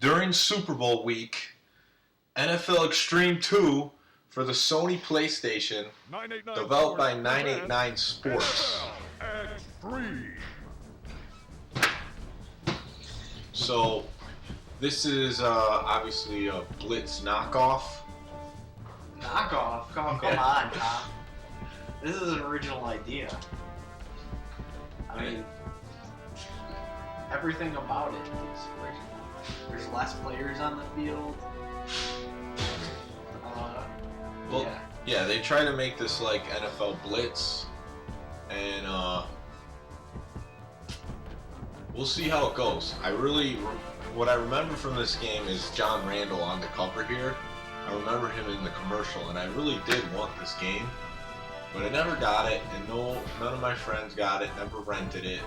during Super Bowl week, NFL Xtreme 2 for the Sony PlayStation, developed by 989 Sports. So, this is obviously a Blitz knockoff. Knockoff? Come on, Tom. This is an original idea. I mean, everything about it is original. There's less players on the field. Yeah, they try to make this like NFL Blitz, and we'll see how it goes. What I remember from this game is John Randall on the cover here. I remember him in the commercial, and I really did want this game, but I never got it, and none of my friends got it, never rented it.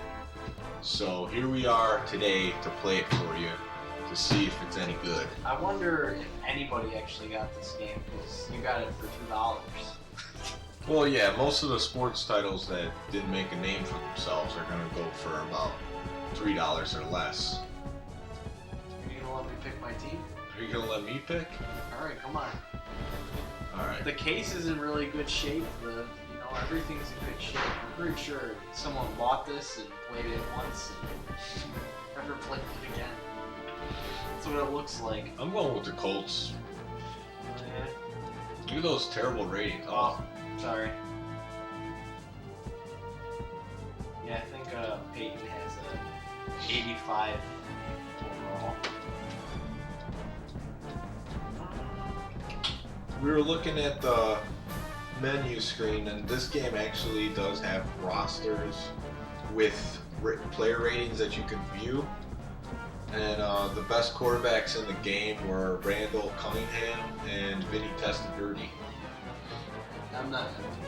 So here we are today to play it for you, to see if it's any good. I wonder if anybody actually got this game, because you got it for $2. Well, yeah, most of the sports titles that didn't make a name for themselves are going to go for about $3 or less. Are you going to let me pick my team? Are you going to let me pick? Alright, come on. Alright. The case is in really good shape. Everything's in good shape. I'm pretty sure someone bought this and played it once and never played it again. That's what it looks like. I'm going with the Colts. Oh, yeah? Look at those terrible ratings. Oh, sorry. Yeah, I think Peyton has a 85 overall. We were looking at the menu screen, and this game actually does have rosters with player ratings that you can view. And the best quarterbacks in the game were Randall Cunningham and Vinny Testaverde. I'm not gonna do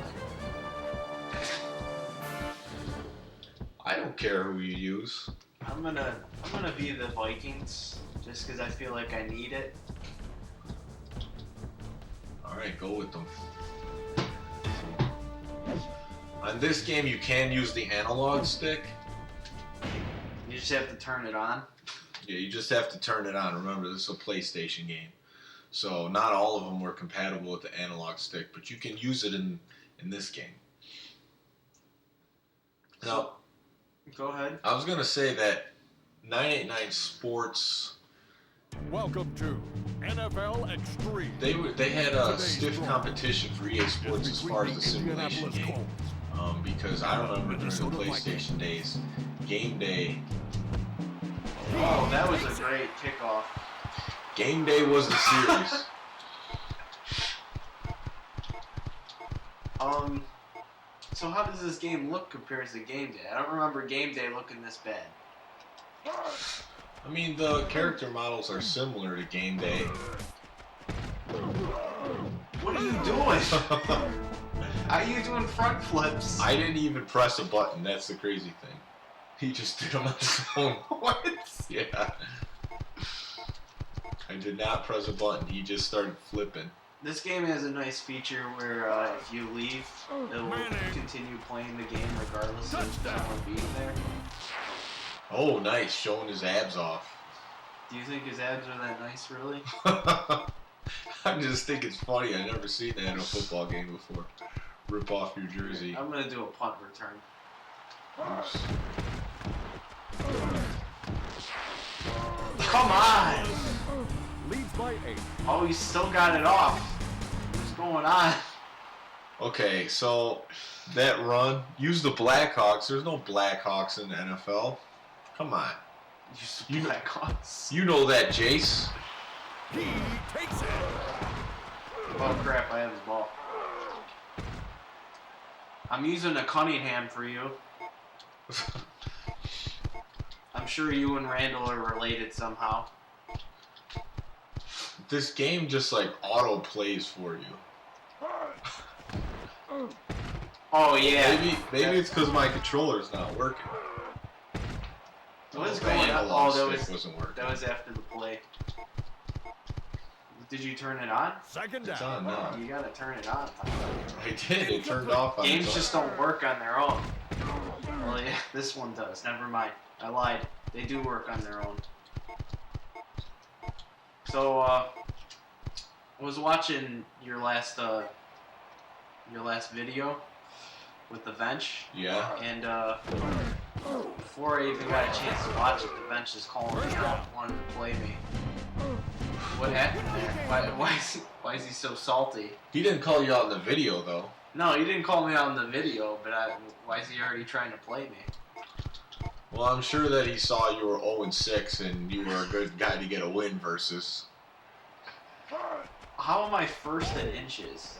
that. I don't care who you use. I'm gonna be the Vikings just because I feel like I need it. Alright, go with them. On this game, you can use the analog stick. You just have to turn it on. Yeah, you just have to turn it on. Remember, this is a PlayStation game. So not all of them were compatible with the analog stick, but you can use it in this game. Now, go ahead. I was going to say that 989 Sports... Welcome to NFL Xtreme. They had a stiff competition for EA Sports as far as the simulation game. Because I remember during the PlayStation days, Game Day... Oh, that was a great kickoff. Game Day was the series. So how does this game look compared to Game Day? I don't remember Game Day looking this bad. I mean, the character models are similar to Game Day. What are you doing? How are you doing front flips? I didn't even press a button, that's the crazy thing. He just did them on his own. What? Yeah. I did not press a button, he just started flipping. This game has a nice feature where if you leave, it will continue playing the game regardless of someone being there. Oh, nice, showing his abs off. Do you think his abs are that nice, really? I just think it's funny, I've never seen that in a football game before. Rip off your jersey. I'm going to do a punt return. Oops. Come on! Leads by 8. Oh, he still got it off. What's going on? Okay, so that run, use the Blackhawks. There's no Blackhawks in the NFL. Come on. Use the Blackhawks. You know that, Jace. He takes it. Oh crap, I have his ball. I'm using a Cunningham for you. I'm sure you and Randall are related somehow. This game just like auto plays for you. Oh yeah. Maybe it's because my controller's not working. What is going on? Oh, wasn't working. That was after the play. Did you turn it on? Second down. It's on now. You gotta turn it on. I did. It turned off on its own. Games just don't work on their own. Well, yeah, this one does. Never mind. I lied. They do work on their own. So, I was watching your last video with the bench. Yeah. And before I even got a chance to watch it, the bench is calling me out, wanting to play me. What happened there? Why is he so salty? He didn't call you out in the video, though. No, he didn't call me out in the video, but why is he already trying to play me? Well, I'm sure that he saw you were 0-6 and you were a good guy to get a win versus. How am I first in inches?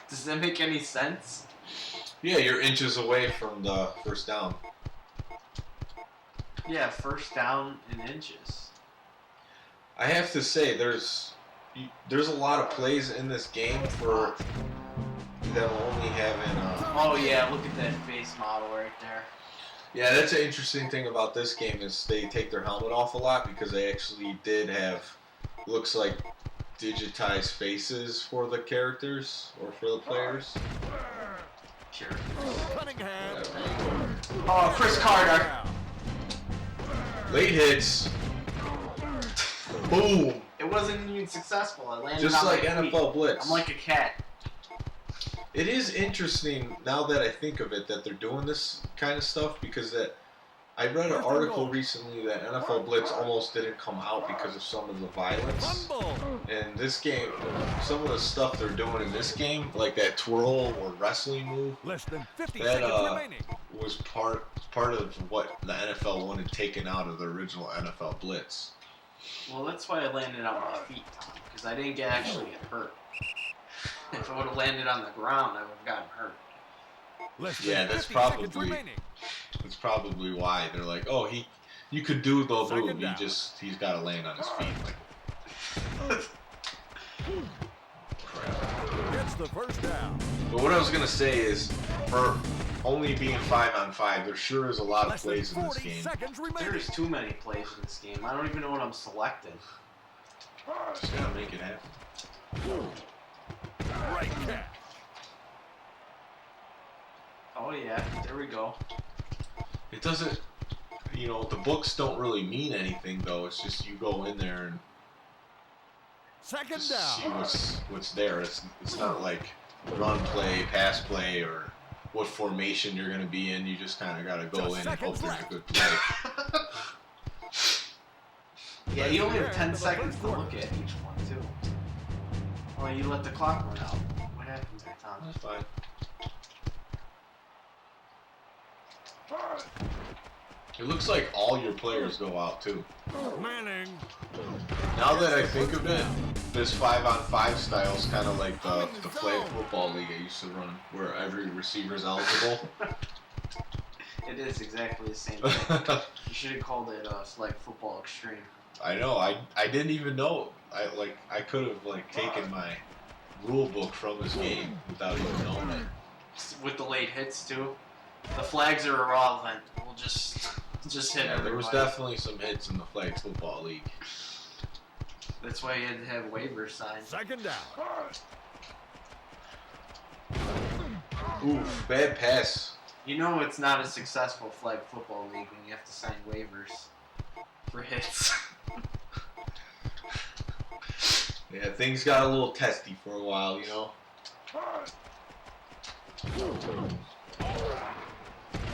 Does that make any sense? Yeah, you're inches away from the first down. Yeah, first down in inches. I have to say, there's a lot of plays in this game for them only having. Oh yeah, look at that face model right there. Yeah, that's an interesting thing about this game is they take their helmet off a lot because they actually did have, looks like, digitized faces for the characters or for the players. Sure. Cunningham. Oh, Chris Carter. Late hits. Boom. It wasn't even successful. I landed Just on like my feet. NFL Blitz. I'm like a cat. It is interesting now that I think of it that they're doing this kind of stuff because that I read an article recently that NFL Blitz almost didn't come out because of some of the violence. And this game, some of the stuff they're doing in this game, like that twirl or wrestling move, Less than 50 that seconds remaining. was part of what the NFL wanted taken out of the original NFL Blitz. Well, that's why I landed on my feet, Tom, because I didn't actually get hurt. If I would have landed on the ground, I would have gotten hurt. Less than Yeah, that's 50 seconds probably remaining. that's probably why they're like, oh, you could do the Second move, down. he's got to land on his feet. Like, crap. Gets the first down. But what I was gonna say is, for only being 5-on-5, there sure is a lot of Less than plays in this 40 game. seconds remaining. There's too many plays in this game. I don't even know what I'm selecting. Just gotta make it happen. Great catch. Oh yeah, there we go. It doesn't, the books don't really mean anything though. It's just you go in there and Second just down. see what's there. It's not like run play, pass play, or what formation you're gonna be in. You just kind of gotta go in and hope there's a good play. Yeah, you only have 10 seconds to look at each one too. Oh, you let the clock run out. What happened there, Tom? That's fine. It looks like all your players go out too. Manning. Now that I think of it, this 5-on-5 style is kind of like the flag football league I used to run, where every receiver's eligible. It is exactly the same thing. You should have called it Flag Football Xtreme. I know. I didn't even know. I could have taken my rule book from this game without even knowing it. With the late hits too. The flags are irrelevant. We'll just hit Yeah, there was everybody. definitely some hits in the flag football league. That's why you had to have waivers signed. Second down. Oof, bad pass. You know it's not a successful flag football league when you have to sign waivers for hits. Yeah, things got a little testy for a while,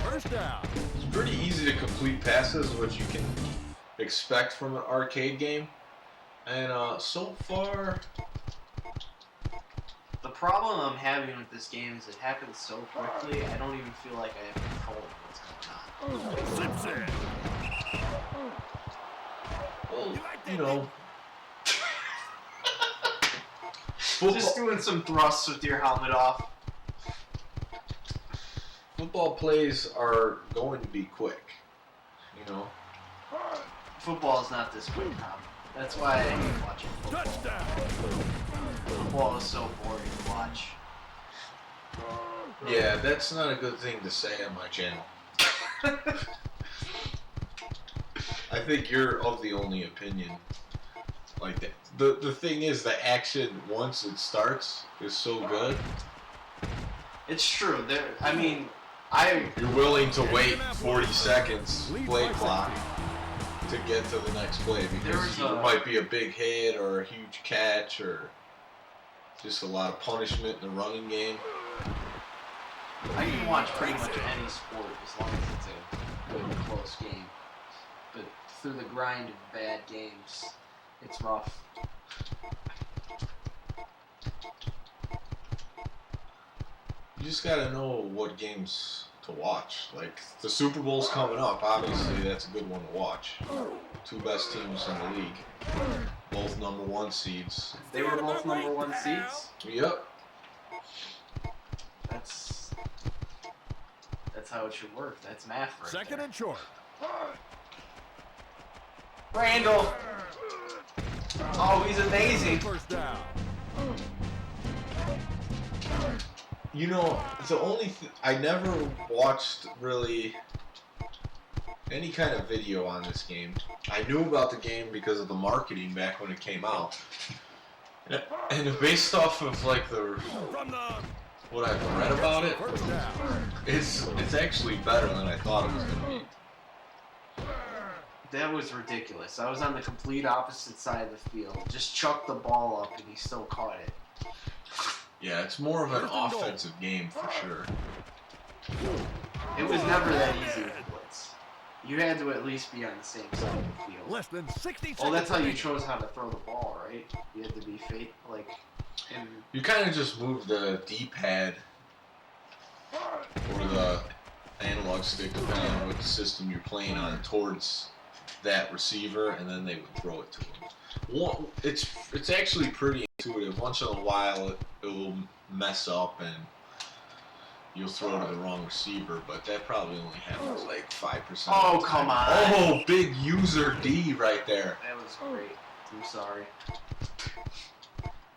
First down. It's pretty easy to complete passes, which you can expect from an arcade game. And so far, The problem I'm having with this game is it happens so quickly, I don't even feel like I have control of what's going on. Simpson. well, Just doing some thrusts with your helmet off. football plays are going to be quick. Football is not this quick, Tom. That's why I hate watching football. Touchdown. Football is so boring to watch. Yeah, that's not a good thing to say on my channel. I think you're of the only opinion like that. The thing is, the action once it starts is so good. It's true. You're willing to wait 40 seconds, play clock, to get to the next play because there might be a big hit or a huge catch or just a lot of punishment in the running game. I can watch pretty much any sport as long as it's a good, close game. But through the grind of bad games, it's rough. You just gotta know what games to watch. Like, the Super Bowl's coming up, obviously that's a good one to watch. Two best teams in the league. Both #1 seeds. They were both #1 seeds? Yep. That's how it should work. That's math right Second there. and short. Randall! Oh, he's amazing. First down. You know, the only I never watched really any kind of video on this game. I knew about the game because of the marketing back when it came out. And based off of like what I've read about it, it's actually better than I thought it was going to be. That was ridiculous. I was on the complete opposite side of the field. Just chucked the ball up and he still caught it. Yeah, it's more of an offensive game for sure. It was never that easy with Blitz. You had to at least be on the same side of the field. Less than 60 seconds. Well, that's how you chose how to throw the ball, right? You had to be fake, like. You kind of just move the D-pad or the analog stick, depending on what system you're playing on, towards that receiver, and then they would throw it to him. It's actually pretty intuitive. Once in a while, it will mess up and you'll throw to the wrong receiver, but that probably only happens like 5%. Oh, come on! Oh, big user D right there. That was great. I'm sorry.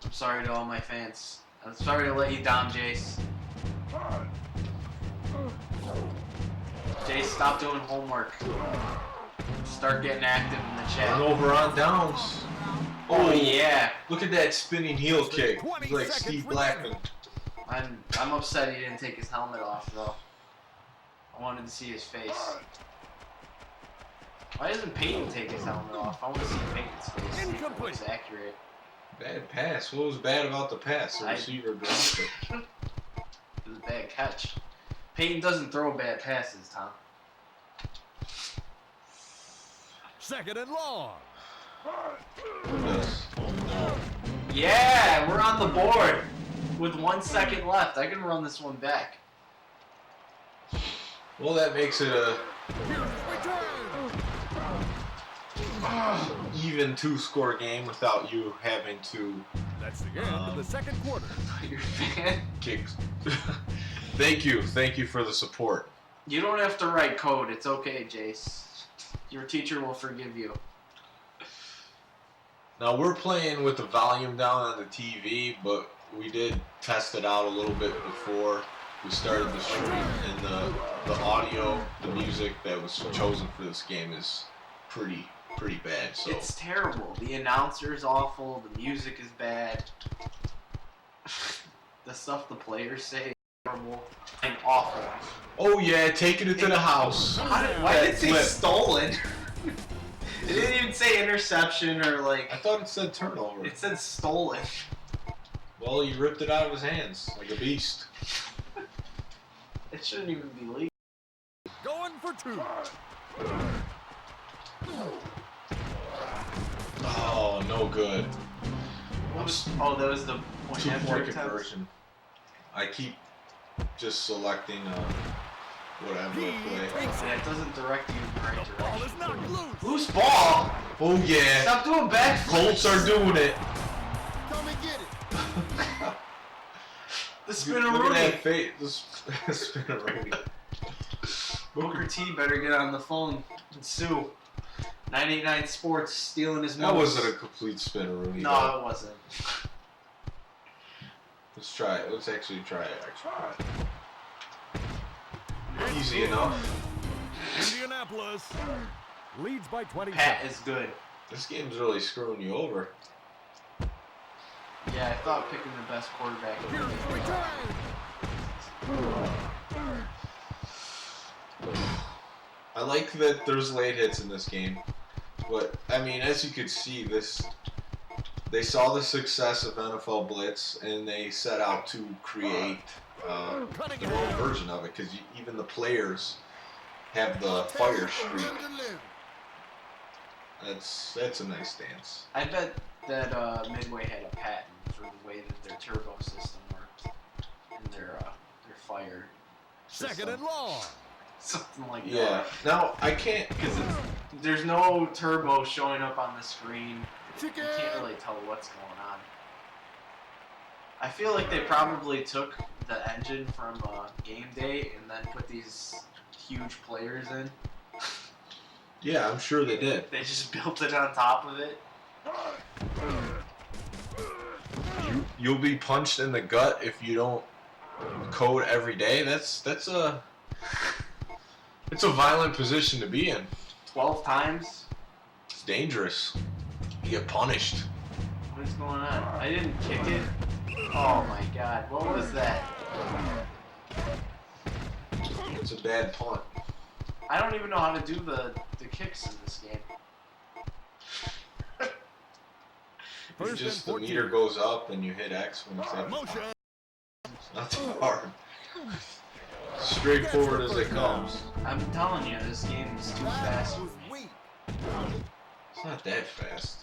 I'm sorry to all my fans. I'm sorry to let you down, Jace. Jace, stop doing homework. Start getting active in the chat. And over on downs. Oh yeah! Look at that spinning heel kick. He's like Steve Blackman. I'm upset he didn't take his helmet off though. I wanted to see his face. Why doesn't Peyton take his helmet off? I want to see Peyton's face. Incomplete. It's accurate. Bad pass. What was bad about the pass? The receiver dropped it. It was a bad catch. Peyton doesn't throw bad passes, Tom. Second and long. Yeah, we're on the board with 1 second left. I can run this one back. Well, that makes it a even 2-score game without you having to. That's the end of the second quarter. You're a fan? Kick. Thank you for the support. You don't have to write code. It's okay, Jace. Your teacher will forgive you. Now we're playing with the volume down on the TV, but we did test it out a little bit before we started the stream, and the audio, the music that was chosen for this game is pretty bad. So it's terrible. The announcer's awful. The music is bad. The stuff the players say is terrible and awful. Oh yeah, taking it to the house. Why did it say stolen? It didn't even say interception or like. I thought it said turnover. It said stolen. Well, he ripped it out of his hands like a beast. It shouldn't even be legal. Going for 2. Oh, no good. Oh, that was the point after conversion. I keep just selecting whatever to play. Yeah, it doesn't direct you in the right Ball direction. is not loose. Loose ball? Oh yeah. Stop doing backflips. Colts are doing it. Come and get it. The spin-a-rooney. Look at that face. The spin-a-rooney. Booker T better get on the phone and sue. 989 Sports stealing his money. That wasn't a complete spin-a-rooney. No, it wasn't. Let's try it. Let's actually try it. Easy enough. Indianapolis leads by 20. Pat is good. This game's really screwing you over. Yeah, I thought picking the best quarterback in the Here's game. return. I like that there's late hits in this game. But I mean, as you could see, they saw the success of NFL Blitz, and they set out to create their own version of it. Because even the players have the fire streak. That's a nice stance. I bet that Midway had a patent for the way that their turbo system worked and their fire system. Second and long. Something like that. Yeah. Now I can't because there's no turbo showing up on the screen. Chicken. You can't really tell what's going on. I feel like they probably took the engine from Game Day and then put these huge players in. Yeah, I'm sure they did. They just built it on top of it. You'll be punched in the gut if you don't code every day. It's a violent position to be in. 12 times? It's dangerous. You get punished. What is going on? I didn't kick it. Oh my god, what was that? It's a bad punt. I don't even know how to do the kicks in this game. Just the meter goes up and you hit X when it's Motion. It's not too hard. Straightforward as it comes. I'm telling you, this game is too fast for me. It's not that fast.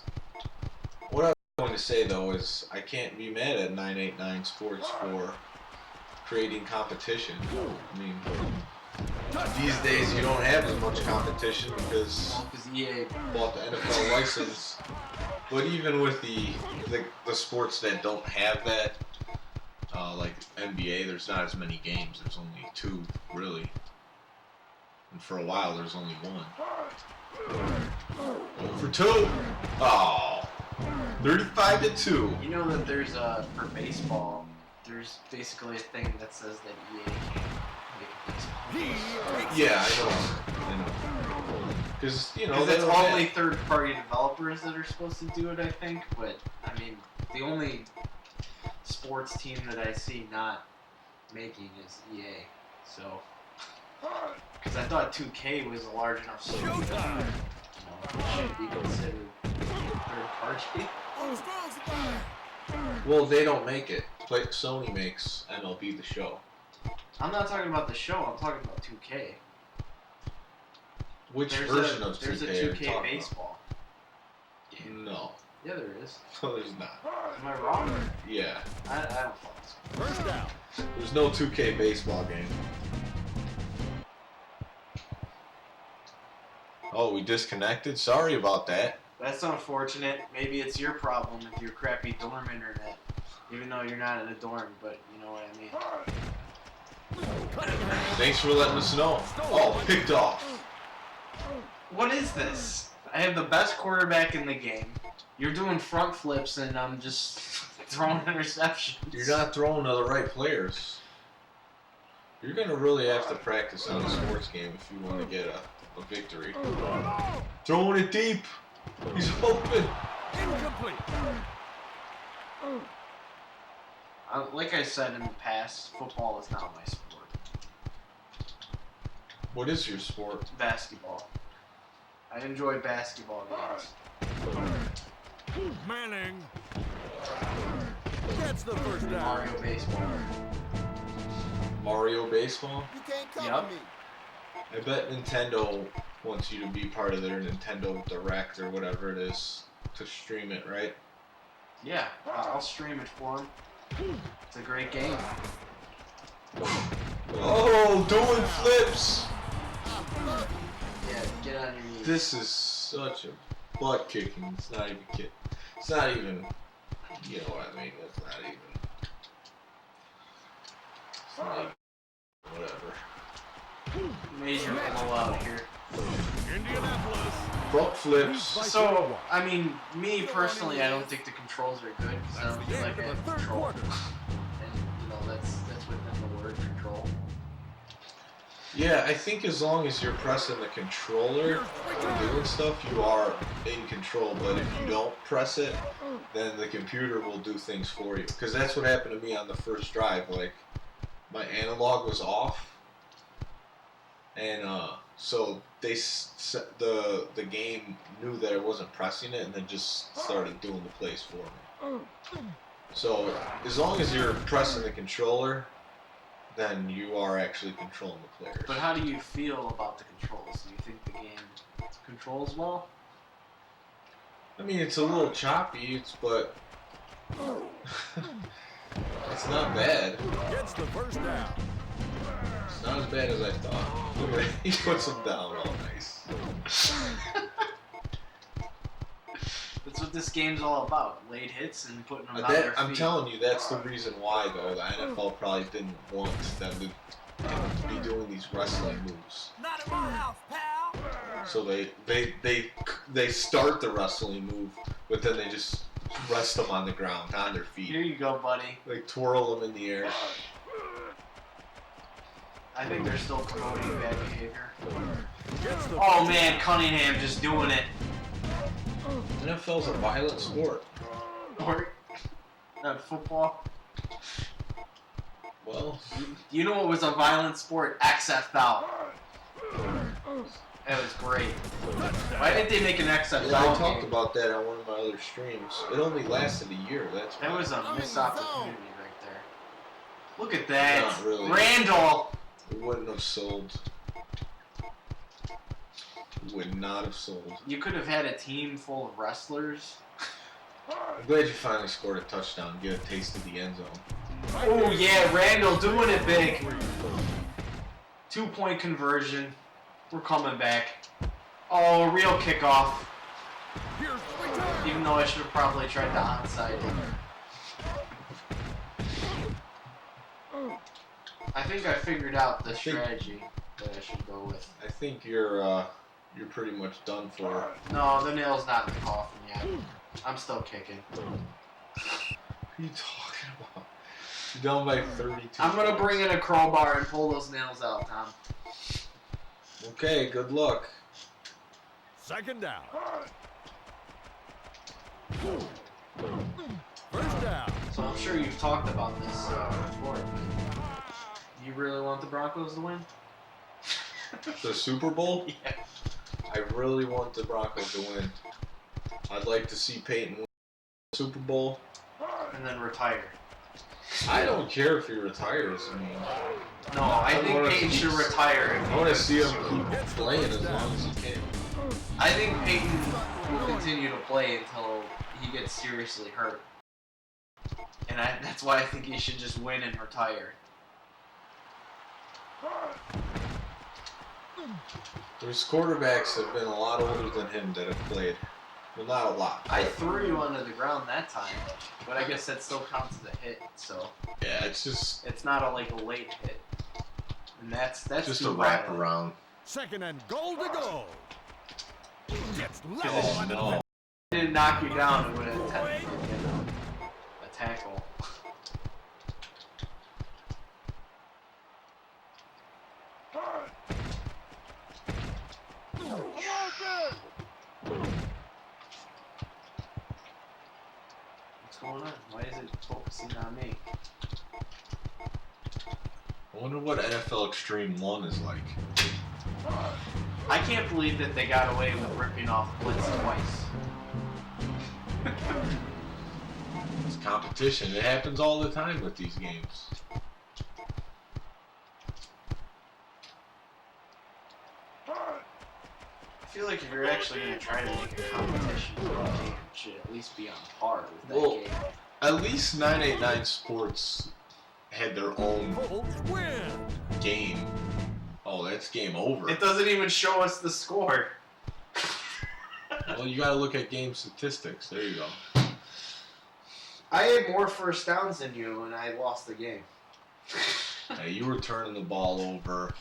What I'm going to say though is I can't be mad at 989 Sports for creating competition. I mean, these days you don't have as much competition because EA bought the NFL license. But even with the sports that don't have that, like NBA, there's not as many games. There's only 2, really. And for a while, there's only 1. 1 for 2. Oh, 35-2. You know that there's for baseball, there's basically a thing that says that EA can't make baseball. Yeah, I know. Because, you know, it's only third-party developers that are supposed to do it, I think. But, I mean, the only sports team that I see not making is EA. So, because I thought 2K was a large enough studio, you know, it should be considered third-party. Well, they don't make it. Sony makes MLB The Show. I'm not talking about the show, I'm talking about 2K. Which version of 2K There's a are you 2K talking baseball game. No. Yeah, there is. No, there's not. Am I wrong? Yeah. I don't follow this. First down. There's no 2K baseball game. Oh, we disconnected? Sorry about that. That's unfortunate. Maybe it's your problem with your crappy dorm internet. Even though you're not in a dorm, but you know what I mean. Thanks for letting us know. Oh, picked off. What is this? I have the best quarterback in the game. You're doing front flips and I'm just throwing interceptions. You're not throwing to the right players. You're going to really have to practice on a sports game if you want to get a victory. Throwing it deep. He's open. Incomplete. Like I said in the past, football is not my sport. What is your sport? Basketball. I enjoy basketball games. Manning. Gets the first down. Mario Baseball. Mario Baseball? You can't cover Yep. me. I bet Nintendo wants you to be part of their Nintendo Direct or whatever it is to stream it, right? Yeah, I'll stream it for him. It's a great game. Oh, doing flips! Yeah, get on your knees. This is such a butt kicking. It's not even kick. It's not even. You know what I mean? It's not even. It's not even whatever. Major blowout here. Indianapolis. Butt flips. So, I mean, me personally, I don't think the controls are good because I don't feel like I have control. And, you know, that's within the word control. Yeah, I think as long as you're pressing the controller and doing stuff, you are in control. But if you don't press it, then the computer will do things for you. Because that's what happened to me on the first drive. Like, my analog was off, And so the game knew that I wasn't pressing it, and then just started doing the plays for me. So as long as you're pressing the controller, then you are actually controlling the players. But how do you feel about the controls? Do you think the game controls well? I mean, it's a little choppy, but it's not bad. Gets the first down. It's not as bad as I thought. Look at that. He puts them down all nice. That's what this game's all about. Late hits and putting them on their feet. I'm telling you, that's the reason why, though. The NFL probably didn't want them to be doing these wrestling moves. Not in my house, pal. So they start the wrestling move, but then they just rest them on the ground, on their feet. Here you go, buddy. Like twirl them in the air. I think they're still promoting bad behavior. Oh man, Cunningham just doing it. NFL's a violent sport. Or not football. Well, You know what was a violent sport? XFL. That was great. Why didn't they make an XFL yeah, I game? talked about that on one of my other streams. It only lasted a year. That's That why. was a missed opportunity right there. Look at that. Not really. Randall. We wouldn't have sold. We would not have sold. You could have had a team full of wrestlers. I'm glad you finally scored a touchdown and get a taste of the end zone. Oh yeah, Randall doing it big. 2-point conversion. We're coming back. Oh, a real kickoff. Here's the return. Even though I should have probably tried the onside. I think I figured out the strategy that I should go with. I think you're pretty much done for. No, the nail's not in the coffin yet. I'm still kicking. What are you talking about? You're down by 32. I'm gonna bring in a crowbar and pull those nails out, Tom. Okay, good luck. Second down. First down. So I'm sure you've talked about this before. Do you really want the Broncos to win? The Super Bowl? Yeah. I really want the Broncos to win. I'd like to see Peyton win the Super Bowl. And then retire. I don't care if he retires. I mean, No, I think Peyton should retire. I want to see him keep playing as long as he can. I think Peyton will continue to play until he gets seriously hurt. And that's why I think he should just win and retire. There's quarterbacks that have been a lot older than him that have played. Well, not a lot. I threw you onto the ground that time, but I guess that still counts as a hit, so Yeah, it's just it's not a late hit. And that's just too a wrap violent. around. Second and goal to go. Gets Because level if on the no. it didn't knock you down, it would have technically been a tackle. What's going on? Why is it focusing on me? I wonder what NFL Xtreme 1 is like. I can't believe that they got away with ripping off Blitz twice. It's competition. It happens all the time with these games. I feel like if you're actually going to try to make a competition for a game, it should at least be on par with that Well, game. At least 989 Sports had their own Colts win. game. Oh, that's game over. It doesn't even show us the score. Well, you gotta look at game statistics. There you go. I had more first downs than you, and I lost the game. Hey, you were turning the ball over.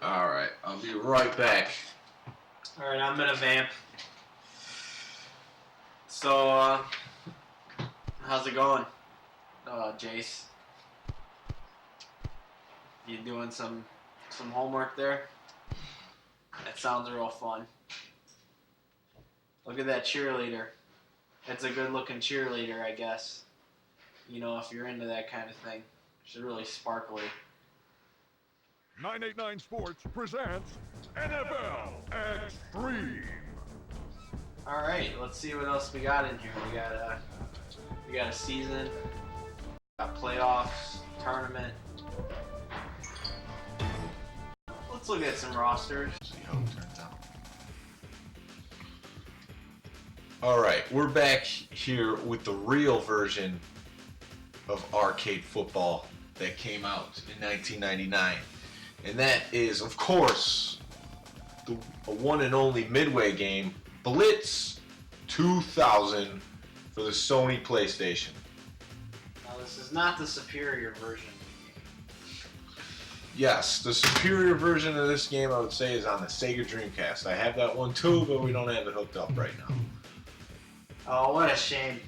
Alright, I'll be right back. Alright, I'm gonna vamp. So, how's it going, Jace? You doing some homework there? That sounds real fun. Look at that cheerleader. That's a good-looking cheerleader, I guess. You know, if you're into that kind of thing. She's really sparkly. 989 Sports presents NFL Xtreme. All right, let's see what else we got in here. We got a season, got playoffs, tournament. Let's look at some rosters. See how it turns out. Alright, we're back here with the real version of arcade football that came out in 1999. And that is, of course, a one and only Midway game, Blitz 2000 for the Sony PlayStation. Now, this is not the superior version of the game. Yes, the superior version of this game, I would say, is on the Sega Dreamcast. I have that one too, but we don't have it hooked up right now. Oh, what a shame.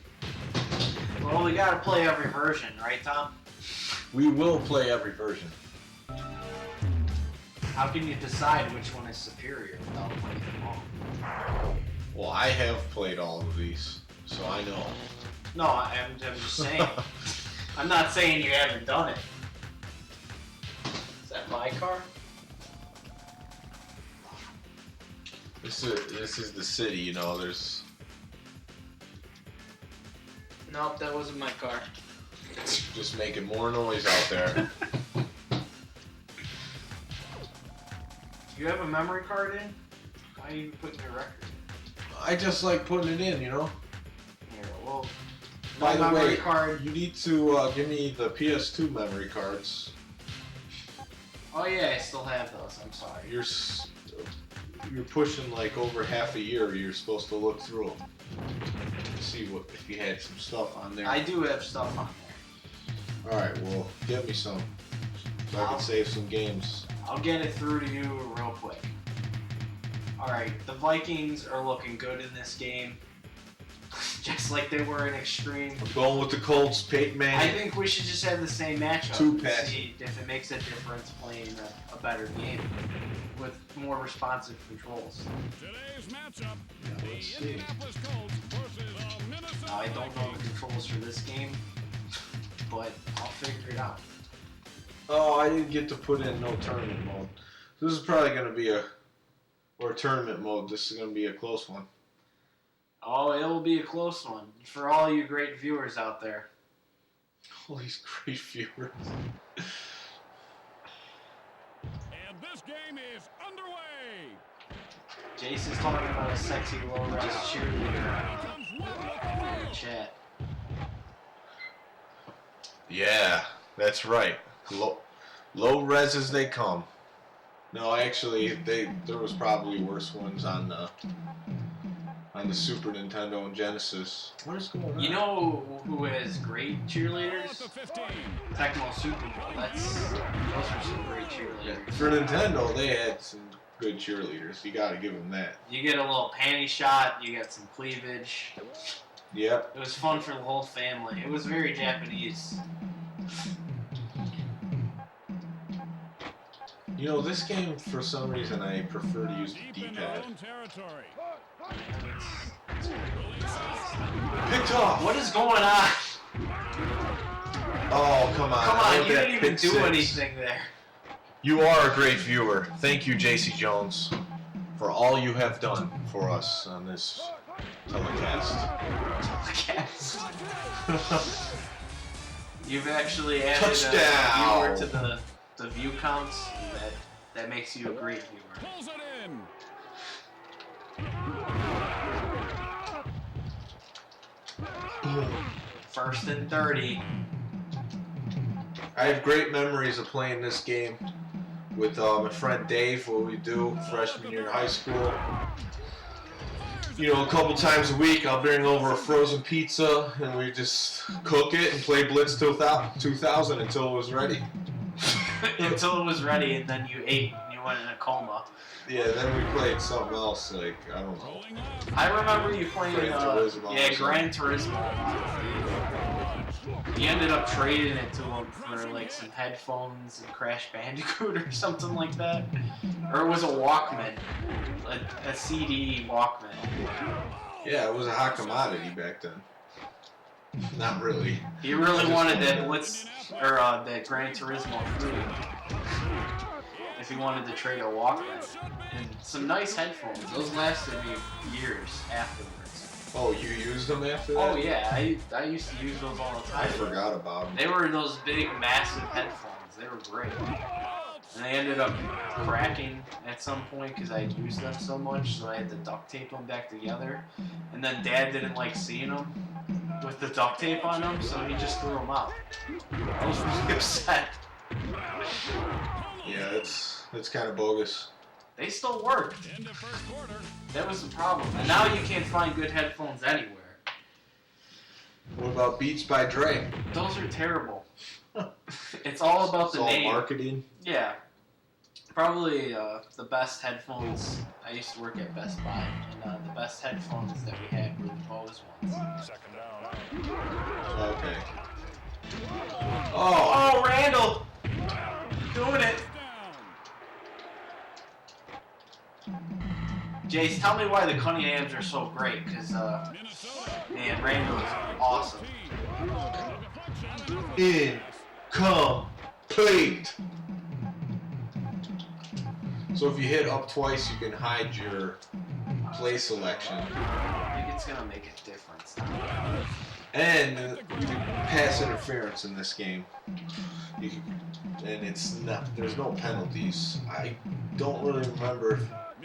Well, we gotta play every version, right, Tom? We will play every version. How can you decide which one is superior without playing them all? Well, I have played all of these, so I know. No, I'm just saying. I'm not saying you haven't done it. Is that my car? This is the city, you know, there's... Nope, that wasn't my car. Just making more noise out there. Do you have a memory card in? Why are you putting your record in? I just like putting it in, you know? Here, well, By the memory way, card. you need to give me the PS2 memory cards. Oh yeah, I still have those. I'm sorry. You're pushing like over half a year. You're supposed to look through them. See what if you had some stuff on there. I do have stuff on there. All right, well, get me some so I can save some games. I'll get it through to you real quick. Alright, the Vikings are looking good in this game. Just like they were in Xtreme. I'm going with the Colts, Peyton I Manning. think we should just have the same matchup Two and passes. see if it makes a difference playing a better game with more responsive controls. Today's matchup, Yeah, let's see. Indianapolis Colts versus Minnesota Now, I don't know the controls for this game, but I'll figure it out. Oh, I didn't get to put in no tournament mode. This is probably going to be or tournament mode. This is going to be a close one. Oh, it'll be a close one for all you great viewers out there. All these great viewers. And this game is underway. Jason's talking about a sexy low-res cheerleader Comes one in the chat. Yeah, that's right. Low res as they come. No, actually, there was probably worse ones on the Super Nintendo and Genesis. What is going on? You know who has great Ball at cheerleaders? the 15. Tecmo Super Bowl. Those are some great Yeah, cheerleaders. for Nintendo, they had some good cheerleaders. You got to give them that. You get a little panty shot. You get some cleavage. Yep. It was fun for the whole family. It was very Japanese. You know, this game, for some reason, I prefer to use the Deep in their D-pad. own territory. Picked off! What is going on? Oh, come on. Come I on, wrote you that didn't even pick do six. anything there. You are a great viewer. Thank you, JC Jones, for all you have done for us on this telecast. You've actually added Touchdown! a viewer to the view counts. And that makes you a great viewer. Pulls it in. First and 30. I have great memories of playing this game with my friend Dave, what we do freshman year in high school. You know, a couple times a week I'll bring over a frozen pizza and we just cook it and play Blitz 2000 until it was ready. Until it was ready, and then you ate and you went in a coma. Yeah, then we played something else, like, I don't know. Rolling up. I remember you playing, Gran Turismo. yeah, Gran Turismo. You ended up trading it to him for like some headphones and Crash Bandicoot or something like that. Or it was a Walkman, a CD Walkman. Yeah, it was a hot commodity back then. Not really. You really wanted that Blitz, or that Gran Turismo 3. if he wanted to trade a Walkman. And some nice headphones. Those lasted me years afterwards. Oh, you used them after that? Oh yeah, I used to use those all the time. I forgot about them. They were those big, massive headphones. They were great. And they ended up cracking at some point because I used them so much, so I had to duct tape them back together. And then Dad didn't like seeing them with the duct tape on them, so he just threw them out. I was really upset. Yeah, it's kind of bogus. They still work. That was the problem. And now you can't find good headphones anywhere. What about Beats by Dre? Those are terrible. It's all about the It's all name. marketing. Yeah. Probably the best headphones. I used to work at Best Buy, and the best headphones that we had were the Bose ones. Second down. Okay. Oh! Oh, Randall! Doing it! Jace, tell me why the Cunninghams are so great, because, man, Randall is awesome. Incomplete! So if you hit up twice, you can hide your play selection. I think it's going to make a difference. And you can pass interference in this game. You can, and it's not, there's no penalties. I don't really remember.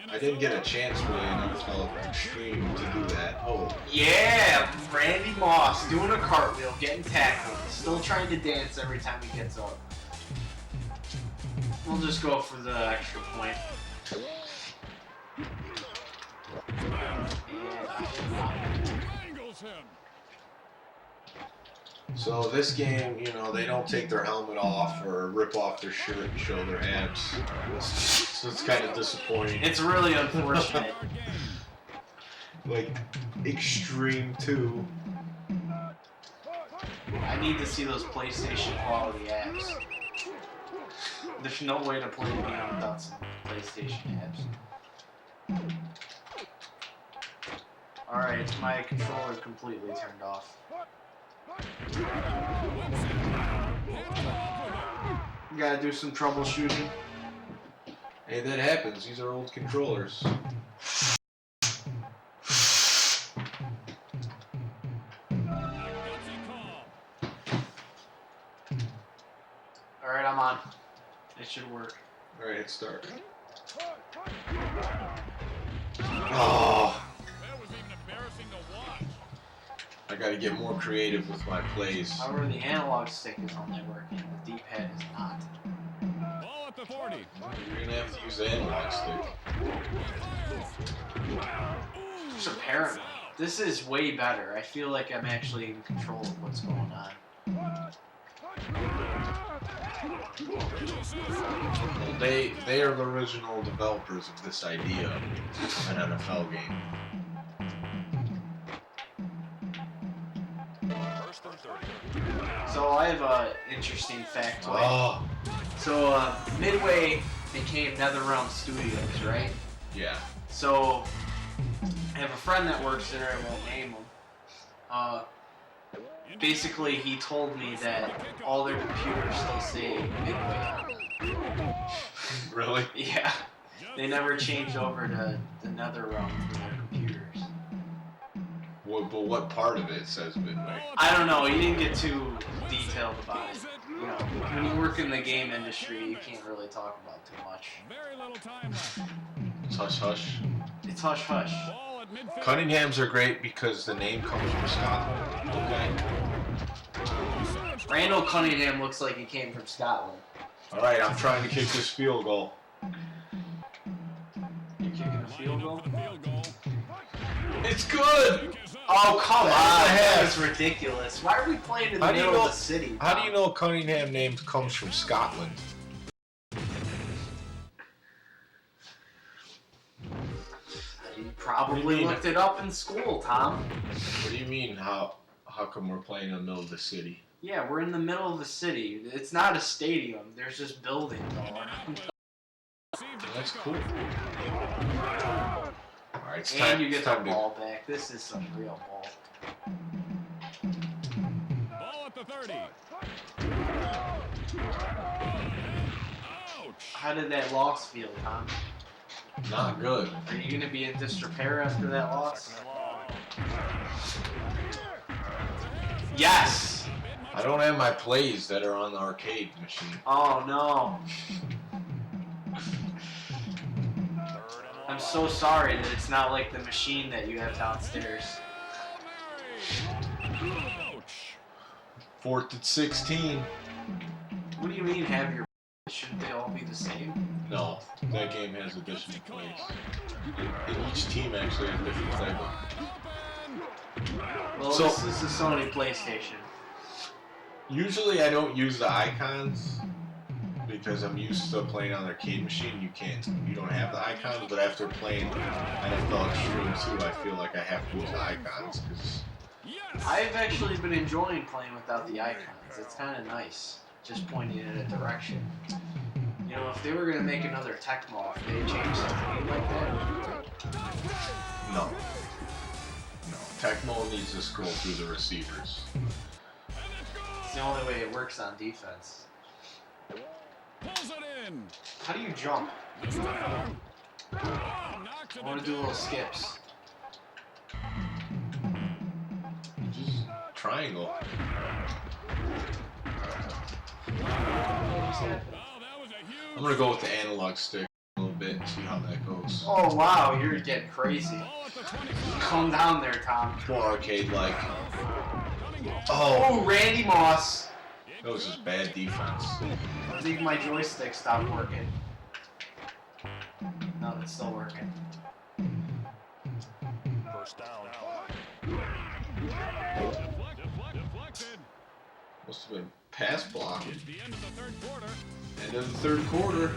I didn't get a chance really in NFL Xtreme to do that. Oh. Yeah, Randy Moss doing a cartwheel, getting tackled, still trying to dance every time he gets up. We'll just go for the extra point. So this game, you know, they don't take their helmet off or rip off their shirt and show their abs. So it's kind of disappointing. It's really unfortunate. Like Xtreme 2. I need to see those PlayStation quality abs. There's no way to play the game without some PlayStation abs. Alright, my controller completely turned off. You gotta do some troubleshooting. Hey, that happens. These are old controllers. Alright, I'm on. It should work. Alright, hit start. Oh! That was even embarrassing to watch. I gotta get more creative with my plays. However, the analog stick is only working, the D-pad is not. Ball at the 40. You're gonna have to use the analog stick. Just apparently. This is way better. I feel like I'm actually in control of what's going on. Well, they are the original developers of this idea of an NFL game. First and 30. So I have an interesting factoid. Oh, So Midway became NetherRealm Studios, right? yeah. So I have a friend that works there. I won't name him. Basically, he told me that all their computers still say Midway. Really? Yeah, they never changed over to the NetherRealm for their computers. But what part of it says Midway? I don't know. He didn't get too detailed about it. You know, when you work in the game industry, you can't really talk about too much. Very little time left. It's hush hush. It's hush hush. Ball at midfield. Cunninghams are great because the name comes from Scotland. Okay. Randall Cunningham looks like he came from Scotland. Alright, I'm trying to kick this field goal. You're kicking a field goal? For the field goal. It's good! Oh, come on. That That was ridiculous. Why are we playing in the How do you middle know- of the city? How do you know Cunningham name comes from Scotland? You probably What do you mean? looked it up in school, Tom. What do you mean, how come we're playing in the middle of the city? Yeah, we're in the middle of the city. It's not a stadium. There's just buildings all around. That's cool. Alright, it's And time, you it's get the time to... ball back. This is some real ball. Ball at the 30. Ouch. How did that loss feel, Tom? Not good. Are you gonna be in disrepair after that loss? Yes! I don't have my plays that are on the arcade machine. Oh no. I'm so sorry that it's not like the machine that you have downstairs. 4th and 16. What do you mean have your... Shouldn't they all be the same? No, that game has additional plays. And each team actually has a different playbook. Well, So- this is the Sony PlayStation. Usually I don't use the icons because I'm used to playing on the arcade machine. You don't have the icons, but after playing NFL Xtreme 2, I feel like I have to use the icons because I've actually been enjoying playing without the icons. It's kind of nice, just pointing in a direction. You know, if they were gonna make another Tecmo, if they changed something like that. no. Tecmo needs to scroll through the receivers. It's the only way it works on defense. Pulls it in. How do you jump? I want to do little skips. Just triangle. Oh, that was a huge. I'm gonna go with the analog stick a little bit and see how that goes. Oh wow, you're getting crazy. Ball at the 25. Calm down there, Tom. More arcade-like. Cunningham. Oh, Oh, Randy Moss. that was just bad defense. I think my joystick stopped working. No, it's still working. First down. Deflected. Must have been pass block. It's the end of the third quarter. End of the third quarter.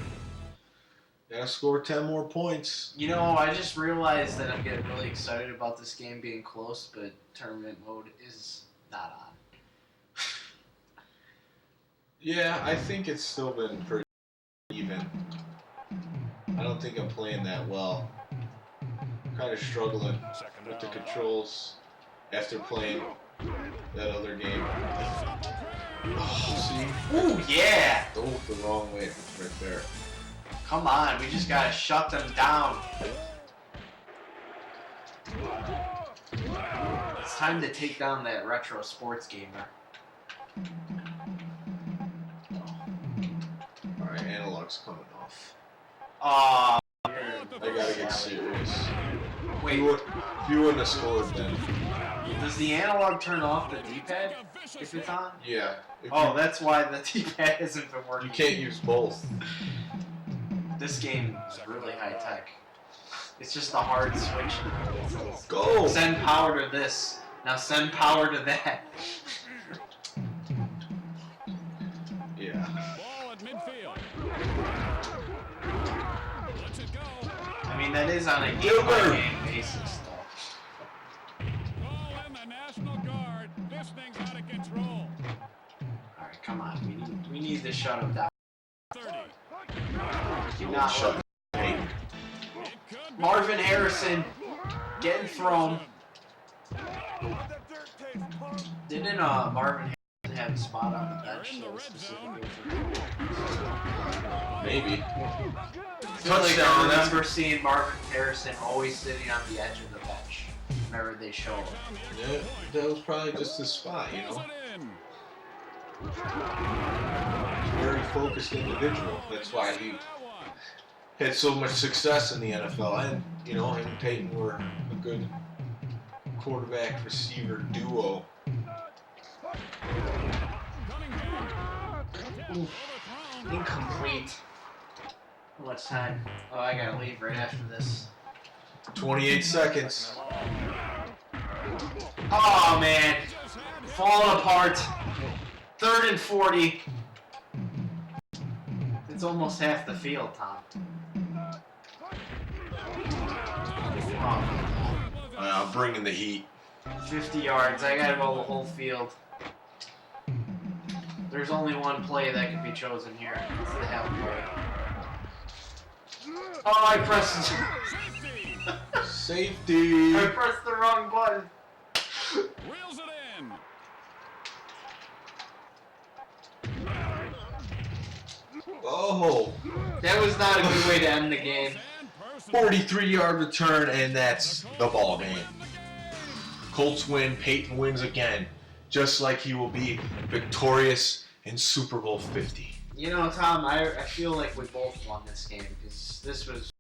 Gotta score 10 more points. You know, I just realized that I'm getting really excited about this game being close, but tournament mode is not on. Yeah, I think it's still been pretty even. I don't think I'm playing that well. Kind of struggling with the controls after playing that other game. Oh, see? Ooh, yeah! Oh, the wrong way. It's right there. Come on, we just gotta shut them down. It's time to take down that retro sports gamer. Alright, analog's coming off. Aw, I gotta get serious. wait, If you wouldn't have scored then. does the analog turn off the D-pad if it's on? Yeah. If Oh, you, that's why the D-pad hasn't been working. you can't use both. This game is really high tech. It's just a hard switch. Go! Send power to this. Now send power to that. Yeah. Ball at midfield. Lets it go. I mean, that is on a Gilbert. game-by-game basis, though. Call in the National Guard. This thing's out of control. All right, come on. We need to shut him down. 30. Do not Shut let Hey. It could be. Marvin Harrison getting thrown. Didn't Marvin Harrison have a spot on the bench that was specifically for him? Maybe. I feel like I Touchdown, that's- remember seeing Marvin Harrison always sitting on the edge of the bench whenever they show him. Yeah, that was probably just his spot, you Pulls know? it in. Very focused individual. That's why he That one. had so much success in the NFL. And, you know, him and Peyton were a good quarterback receiver duo. Cunningham. Oof. Overthrown. Incomplete. How much time? Oh, I gotta leave right after this. 28 seconds. Oh man, falling apart. 3rd and 40. It's almost half the field, Tom. Oh, I'm bringing the heat. 50 yards. I gotta go the whole field. There's only one play that can be chosen here. It's the half play. Oh, I pressed. Safety. I pressed the wrong button. Reels it in. Oh, That was not a good way to end the game. 43-yard return, and that's the ball game. Colts win, Peyton wins again, just like he will be victorious in Super Bowl 50. You know, Tom, I feel like we both won this game because this was